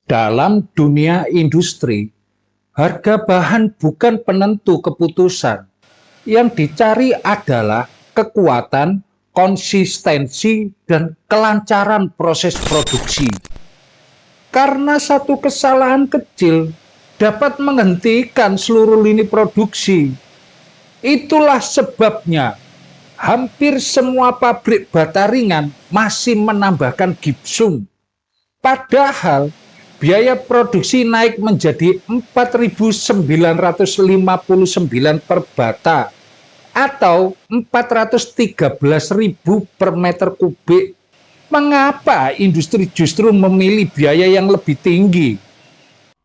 Dalam dunia industri, harga bahan bukan penentu keputusan. Yang dicari adalah kekuatan, konsistensi, dan kelancaran proses produksi. Karena satu kesalahan kecil dapat menghentikan seluruh lini produksi. Itulah sebabnya hampir semua pabrik bata ringan masih menambahkan gipsum. Padahal biaya produksi naik menjadi 4.959 per bata atau 413.000 per meter kubik. Mengapa industri justru memilih biaya yang lebih tinggi?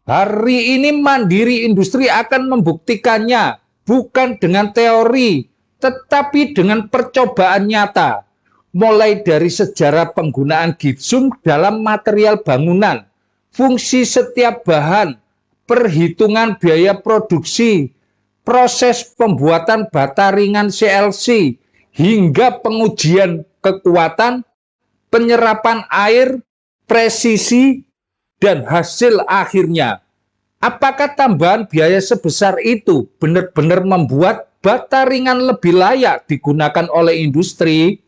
Hari ini Mandiri Industri akan membuktikannya, bukan dengan teori, tetapi dengan percobaan nyata. Mulai dari sejarah penggunaan gipsum dalam material bangunan, fungsi setiap bahan, perhitungan biaya produksi, proses pembuatan bata ringan CLC, hingga pengujian kekuatan, penyerapan air, presisi, dan hasil akhirnya. Apakah tambahan biaya sebesar itu benar-benar membuat bata ringan lebih layak digunakan oleh industri?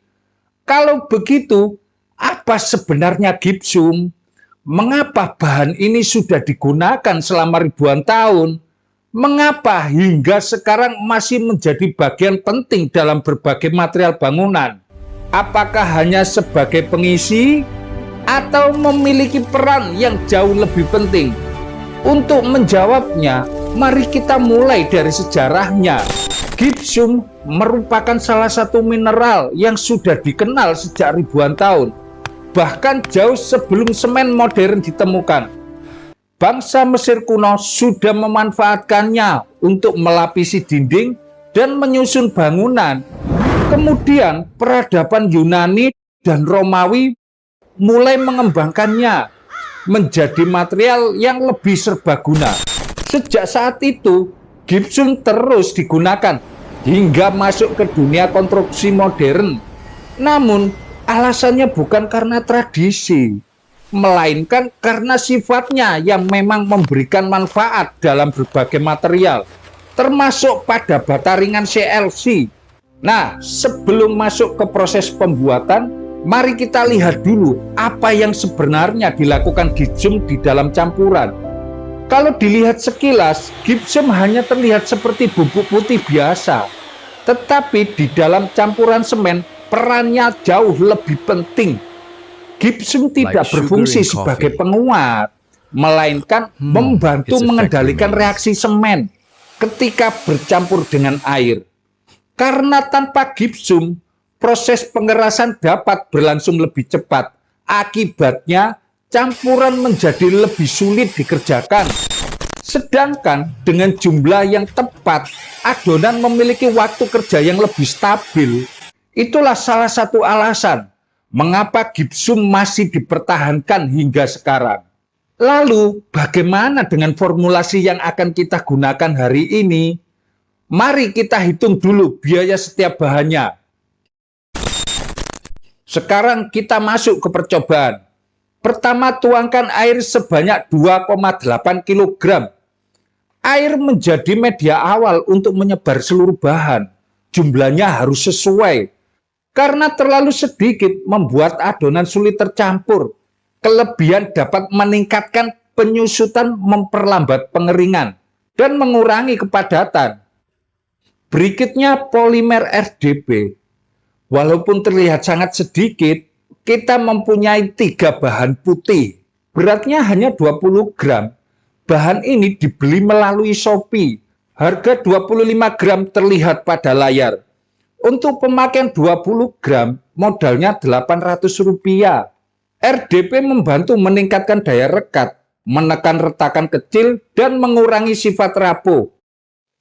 Kalau begitu, apa sebenarnya gipsum? Mengapa bahan ini sudah digunakan selama ribuan tahun? Mengapa hingga sekarang masih menjadi bagian penting dalam berbagai material bangunan? Apakah hanya sebagai pengisi atau memiliki peran yang jauh lebih penting? Untuk menjawabnya, mari kita mulai dari sejarahnya. Gipsum merupakan salah satu mineral yang sudah dikenal sejak ribuan tahun, bahkan jauh sebelum semen modern ditemukan. Bangsa Mesir kuno sudah memanfaatkannya untuk melapisi dinding dan menyusun bangunan. Kemudian peradaban Yunani dan Romawi mulai mengembangkannya menjadi material yang lebih serbaguna. Sejak saat itu, gipsum terus digunakan hingga masuk ke dunia konstruksi modern. Namun, alasannya bukan karena tradisi, melainkan karena sifatnya yang memang memberikan manfaat dalam berbagai material, termasuk pada bata ringan CLC. Nah, sebelum masuk ke proses pembuatan, mari kita lihat dulu apa yang sebenarnya dilakukan gipsum di dalam campuran. Kalau dilihat sekilas, gipsum hanya terlihat seperti bubuk putih biasa. Tetapi di dalam campuran semen, perannya jauh lebih penting. Gipsum tidak berfungsi sebagai penguat, melainkan membantu mengendalikan reaksi semen ketika bercampur dengan air. Karena tanpa gipsum, proses pengerasan dapat berlangsung lebih cepat. Akibatnya, campuran menjadi lebih sulit dikerjakan. Sedangkan dengan jumlah yang tepat, adonan memiliki waktu kerja yang lebih stabil. Itulah salah satu alasan mengapa gipsum masih dipertahankan hingga sekarang. Lalu, bagaimana dengan formulasi yang akan kita gunakan hari ini? Mari kita hitung dulu biaya setiap bahannya. Sekarang kita masuk ke percobaan. Pertama, tuangkan air sebanyak 2,8 kg. Air menjadi media awal untuk menyebar seluruh bahan. Jumlahnya harus sesuai. Karena terlalu sedikit membuat adonan sulit tercampur. Kelebihan dapat meningkatkan penyusutan, memperlambat pengeringan, dan mengurangi kepadatan. Berikutnya polimer RDP. Walaupun terlihat sangat sedikit, kita mempunyai 3 bahan putih. Beratnya hanya 20 gram. Bahan ini dibeli melalui Shopee. Harga 25 gram terlihat pada layar. Untuk pemakaian 20 gram, modalnya Rp800. RDP membantu meningkatkan daya rekat, menekan retakan kecil, dan mengurangi sifat rapuh.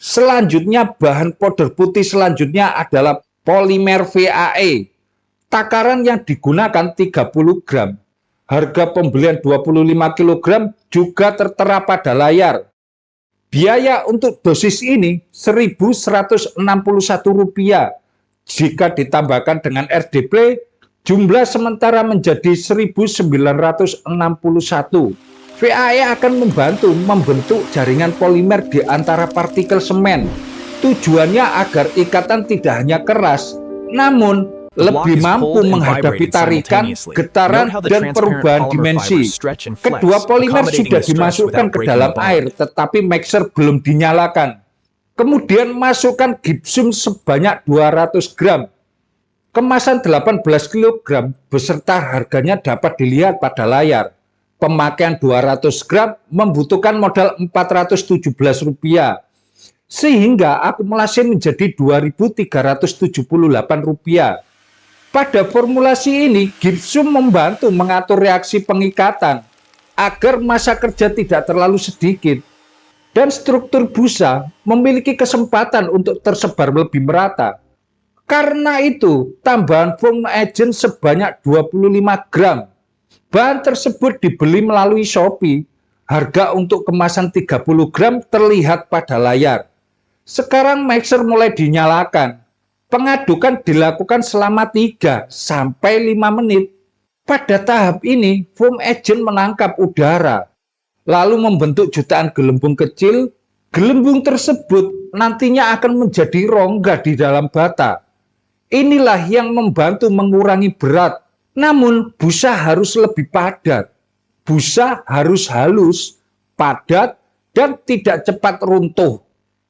Selanjutnya, bahan powder putih selanjutnya adalah polimer VAE. Takaran yang digunakan 30 gram. Harga pembelian 25 kg juga tertera pada layar. Biaya untuk dosis ini Rp1.161. Jika ditambahkan dengan RDP, jumlah sementara menjadi 1.961. VAE akan membantu membentuk jaringan polimer di antara partikel semen. Tujuannya agar ikatan tidak hanya keras, namun lebih mampu menghadapi tarikan, getaran, dan perubahan dimensi. Kedua polimer sudah dimasukkan ke dalam air, tetapi mixer belum dinyalakan. Kemudian masukkan gipsum sebanyak 200 gram. Kemasan 18 kg beserta harganya dapat dilihat pada layar. Pemakaian 200 gram membutuhkan modal Rp417, sehingga akumulasi menjadi Rp2.378. Pada formulasi ini, gipsum membantu mengatur reaksi pengikatan agar massa kerja tidak terlalu sedikit, dan struktur busa memiliki kesempatan untuk tersebar lebih merata. Karena itu, tambahan foam agent sebanyak 25 gram. Bahan tersebut dibeli melalui Shopee. Harga untuk kemasan 30 gram terlihat pada layar. Sekarang mixer mulai dinyalakan. Pengadukan dilakukan selama 3 sampai 5 menit. Pada tahap ini, foam agent menangkap udara, lalu membentuk jutaan gelembung kecil. Gelembung tersebut nantinya akan menjadi rongga di dalam bata. Inilah yang membantu mengurangi berat, namun busa harus lebih padat. Busa harus halus, padat, dan tidak cepat runtuh.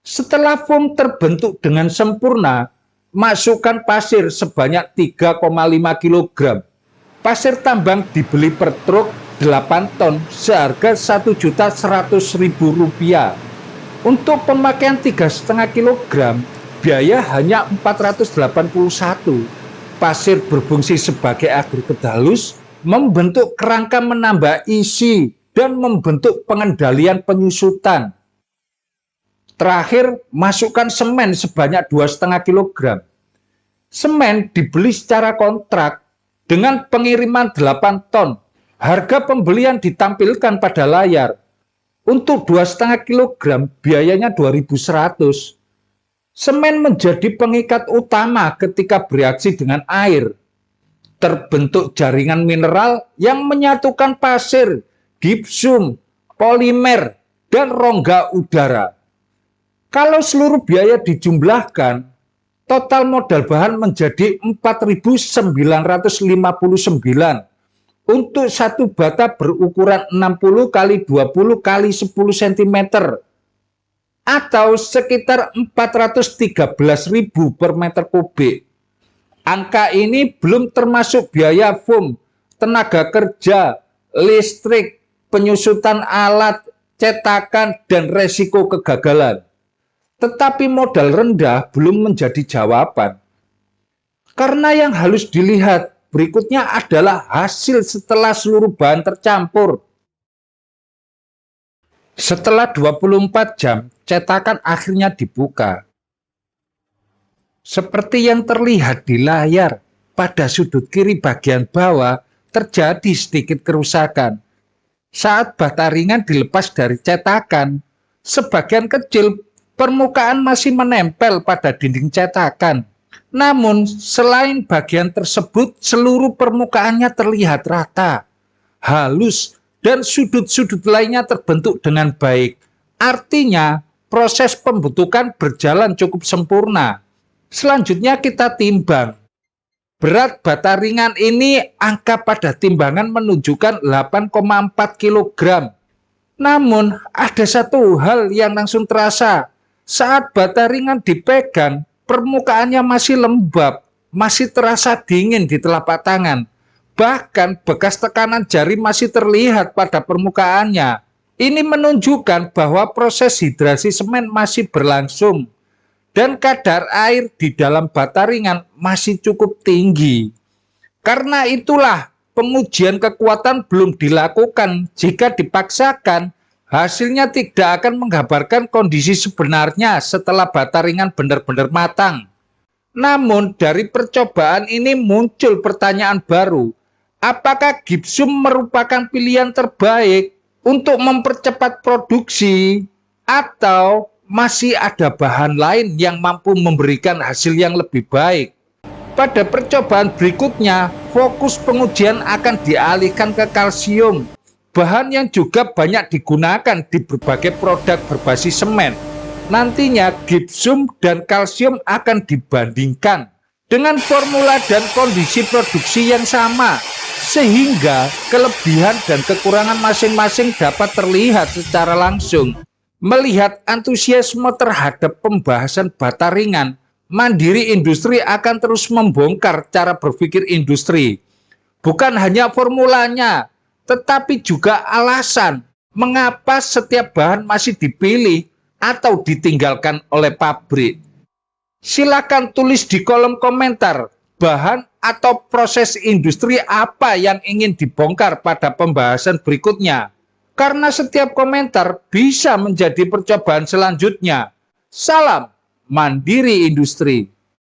Setelah foam terbentuk dengan sempurna, masukkan pasir sebanyak 3,5 kg. Pasir tambang dibeli per truk 8 ton seharga Rp1.100.000. Untuk pemakaian 3,5 kg, biaya hanya 481. Pasir berfungsi sebagai agregat halus, membentuk kerangka, menambah isi, dan membentuk pengendalian penyusutan. Terakhir, masukkan semen sebanyak 2,5 kg. Semen dibeli secara kontrak dengan pengiriman 8 ton. Harga pembelian ditampilkan pada layar. Untuk 2,5 kg, biayanya 2.100. Semen menjadi pengikat utama ketika bereaksi dengan air. Terbentuk jaringan mineral yang menyatukan pasir, gipsum, polimer, dan rongga udara. Kalau seluruh biaya dijumlahkan, total modal bahan menjadi 4.959 untuk satu bata berukuran 60 x 20 x 10 cm atau sekitar 413.000 per meter kubik. Angka ini belum termasuk biaya foam, tenaga kerja, listrik, penyusutan alat, cetakan, dan resiko kegagalan. Tetapi modal rendah belum menjadi jawaban. Karena yang harus dilihat berikutnya adalah hasil setelah seluruh bahan tercampur. Setelah 24 jam, cetakan akhirnya dibuka. Seperti yang terlihat di layar, pada sudut kiri bagian bawah terjadi sedikit kerusakan. Saat bata ringan dilepas dari cetakan, sebagian kecil permukaan masih menempel pada dinding cetakan. Namun, selain bagian tersebut, seluruh permukaannya terlihat rata, halus, dan sudut-sudut lainnya terbentuk dengan baik. Artinya, proses pembentukan berjalan cukup sempurna. Selanjutnya kita timbang. Berat bata ringan ini, angka pada timbangan menunjukkan 8,4 kg. Namun, ada satu hal yang langsung terasa. Saat bata ringan dipegang, permukaannya masih lembab, masih terasa dingin di telapak tangan. Bahkan bekas tekanan jari masih terlihat pada permukaannya. Ini menunjukkan bahwa proses hidrasi semen masih berlangsung dan kadar air di dalam bata ringan masih cukup tinggi. Karena itulah pengujian kekuatan belum dilakukan. Jika dipaksakan, hasilnya tidak akan menggambarkan kondisi sebenarnya setelah bata ringan benar-benar matang. Namun dari percobaan ini muncul pertanyaan baru. Apakah gipsum merupakan pilihan terbaik untuk mempercepat produksi atau masih ada bahan lain yang mampu memberikan hasil yang lebih baik? Pada percobaan berikutnya, fokus pengujian akan dialihkan ke kalsium. bahan yang juga banyak digunakan di berbagai produk berbasis semen. Nantinya gipsum dan kalsium akan dibandingkan dengan formula dan kondisi produksi yang sama, sehingga kelebihan dan kekurangan masing-masing dapat terlihat secara langsung. Melihat antusiasme terhadap pembahasan bata ringan, Mandiri Industri akan terus membongkar cara berpikir industri. Bukan hanya formulanya, tetapi juga alasan mengapa setiap bahan masih dipilih atau ditinggalkan oleh pabrik. Silakan tulis di kolom komentar bahan atau proses industri apa yang ingin dibongkar pada pembahasan berikutnya. Karena setiap komentar bisa menjadi percobaan selanjutnya. Salam Mandiri Industri.